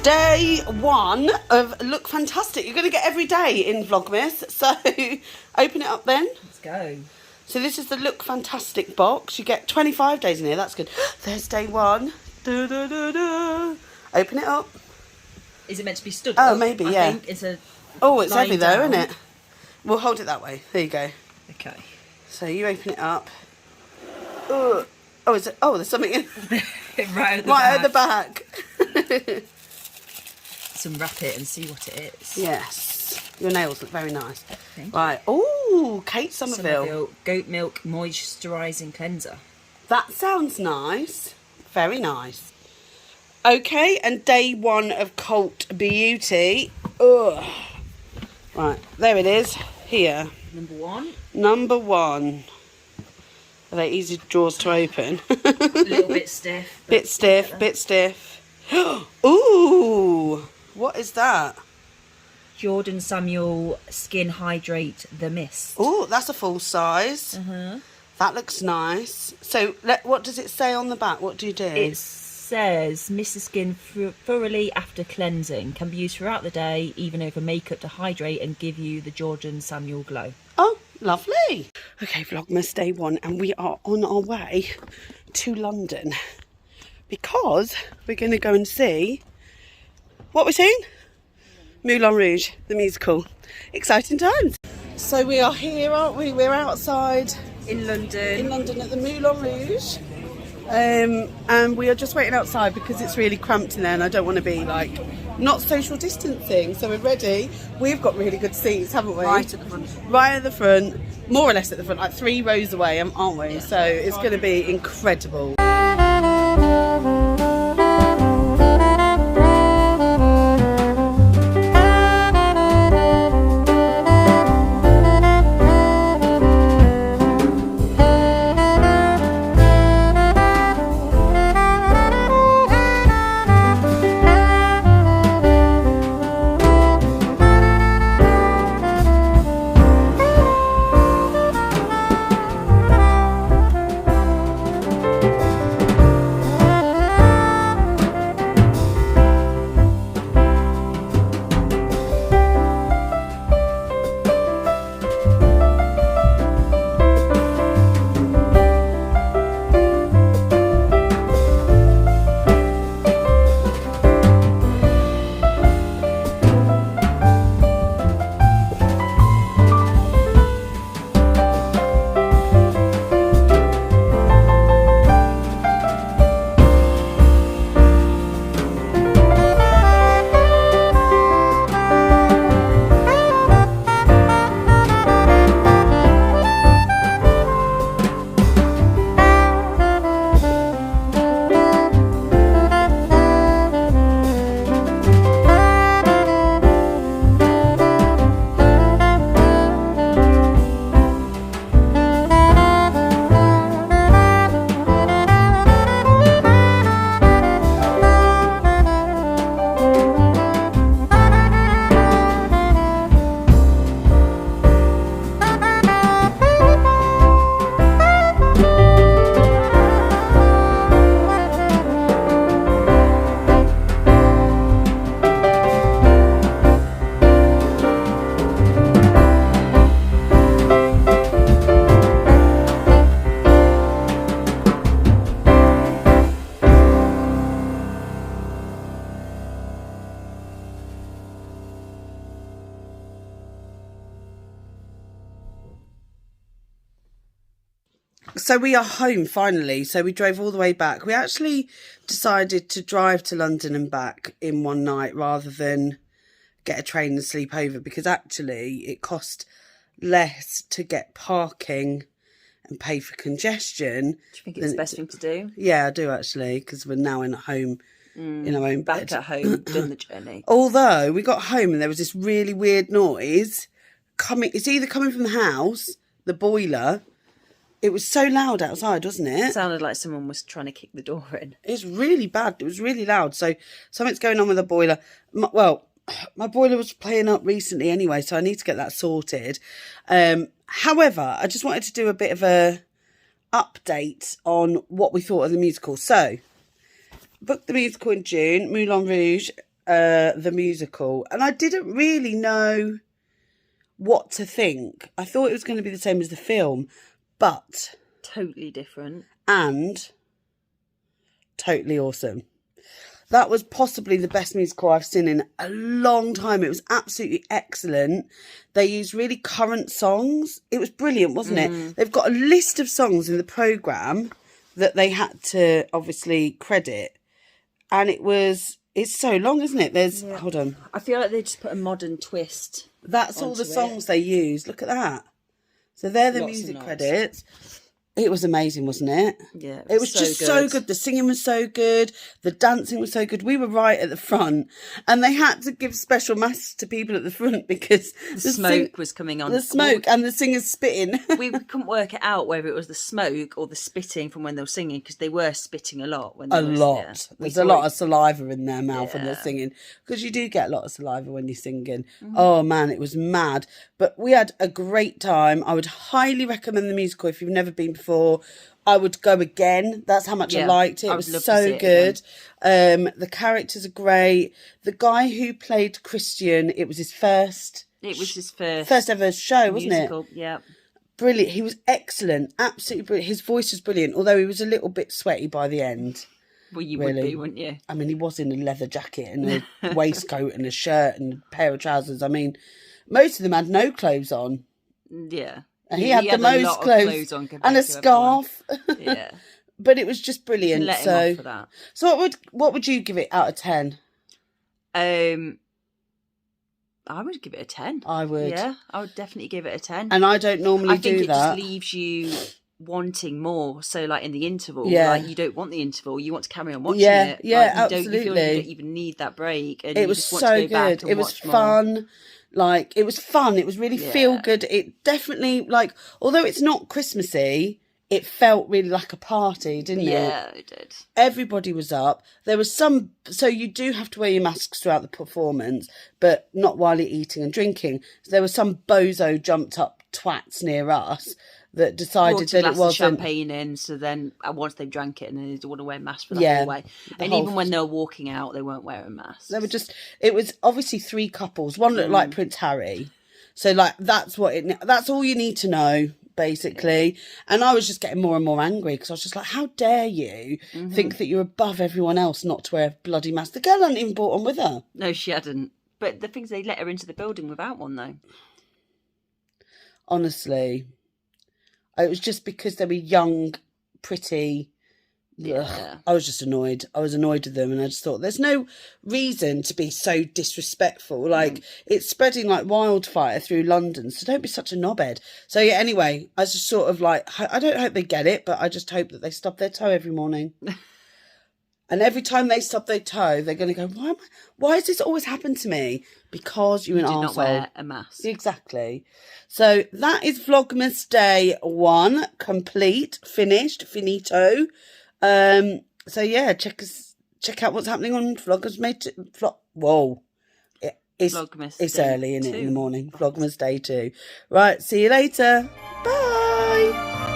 Day 1 of Look Fantastic. You're going to get every day in Vlogmas. So open it up then. Let's go. So this is the Look Fantastic box. You get 25 days in here. That's good. There's day 1. Da, da, da, da. Open it up. Is it meant to be stood Oh, up? maybe, I yeah. think it's a Oh, it's heavy though, down. isn't it? We'll hold it that way. There you go. Okay. So you open it up. Oh, is it? Oh, there's something in. right At the back. So unwrap it and see what it is. Yes. Your nails look very nice. Thank Right. Oh, Kate Somerville. Goat milk moisturising cleanser. That sounds nice. Very nice. Okay, and day 1 of Cult Beauty. Ugh. Right, there it is. Here. Number 1. Are they easy drawers to open? A little bit stiff. Bit stiff. Ooh, what is that? Jordan Samuel Skin Hydrate The Mist. Oh, that's a full size. That looks nice. So, what does it say on the back? What do you do? It says, mist the skin thoroughly after cleansing. Can be used throughout the day, even over makeup, to hydrate and give you the Jordan Samuel glow. Oh, lovely. Okay, Vlogmas day 1, and we are on our way to London because we're going to go and see what we're seeing? Moulin Rouge, the musical. Exciting times. So we are here, aren't we? We're outside In London. at the Moulin Rouge. And we are just waiting outside because it's really cramped in there and I don't want to be like not social distancing. So we're ready. We've got really good seats, haven't we? Right at the front. Right at the front, more or less at the front, like 3 rows away, aren't we? Yeah. So it's going to be incredible. So we are home finally. So we drove all the way back. We actually decided to drive to London and back in one night rather than get a train and sleep over because actually it cost less to get parking and pay for congestion. Do you think it's the best thing to do? Yeah, I do actually because we're now in our own bed. Back at home, done the journey. Although we got home and there was this really weird noise coming. It's either coming from the house, the boiler. It was so loud outside, wasn't it? It sounded like someone was trying to kick the door in. It's really bad. It was really loud. So something's going on with the boiler. My boiler was playing up recently anyway, so I need to get that sorted. However, I just wanted to do a bit of a update on what we thought of the musical. So, booked the musical in June, Moulin Rouge. the musical, and I didn't really know what to think. I thought it was going to be the same as the film, but totally different and totally awesome. That was possibly the best musical I've seen in a long time. It was absolutely excellent. They used really current songs. It was brilliant, wasn't it? They've got a list of songs in the programme that they had to obviously credit. And it's so long, isn't it? Hold on. I feel like they just put a modern twist. That's all the songs they used. Look at that. So they're the music credits. It was amazing, wasn't it? Yeah, it was just so good. The singing was so good. The dancing was so good. We were right at the front, and they had to give special masks to people at the front because the smoke was coming on. The smoke and the singers spitting. We couldn't work it out whether it was the smoke or the spitting from when they were singing, because they were spitting a lot. When There's a lot of saliva in their mouth when they're singing, because you do get a lot of saliva when you're singing. Oh man, it was mad. But we had a great time. I would highly recommend the musical if you've never been before. I would go again. That's how much I liked it. It was so good. The characters are great. The guy who played Christian, it was his first ever show, wasn't musical, it? Yeah. Brilliant. He was excellent. Absolutely brilliant. His voice was brilliant, although he was a little bit sweaty by the end. Well, you would be, wouldn't you? I mean, he was in a leather jacket and a waistcoat and a shirt and a pair of trousers. I mean, most of them had no clothes on. Yeah. And he had the most clothes on and a scarf. Yeah. But it was just brilliant. Let him off for that. So what would you give it out of 10? I would give it a 10. I would. Yeah, I would definitely give it a 10. And I don't normally do that. I think it just leaves you wanting more. So like in the interval, like you don't want the interval, you want to carry on watching it. Yeah, like, absolutely. You feel like you don't even need that break. And it was just want so to go back good. and It was fun. More. Like, it was fun. It was really feel good. It definitely, like, although it's not Christmassy, it felt really like a party, didn't it? Yeah, it did. Everybody was up. There was so you do have to wear your masks throughout the performance, but not while you're eating and drinking. So there was some bozo jumped up twats near us that decided that it wasn't champagne in. So then once they drank it, and then they didn't want to wear masks for the whole way. And even when they were walking out, they weren't wearing masks. They were it was obviously 3 couples. One looked like Prince Harry. So like that's all you need to know, basically. And I was just getting more and more angry, because I was just like, how dare you think that you're above everyone else not to wear a bloody mask? The girl hadn't even brought one with her. No, she hadn't. But the things, they let her into the building without one, though. Honestly, it was just because they were young, pretty. Yeah. I was just annoyed. I was annoyed with them, and I just thought there's no reason to be so disrespectful. Like, it's spreading like wildfire through London, so don't be such a knobhead. So yeah, anyway, I was just sort of like, I don't hope they get it, but I just hope that they stub their toe every morning. And every time they stub their toe, they're going to go, why has this always happened to me? Because you're an arsehole. You did not wear a mask. Exactly. So that is Vlogmas Day 1, complete, finished, finito. So yeah, check out what's happening on Vlogmas. It's early, isn't it, in the morning? Vlogmas Day 2. Right, see you later. Bye.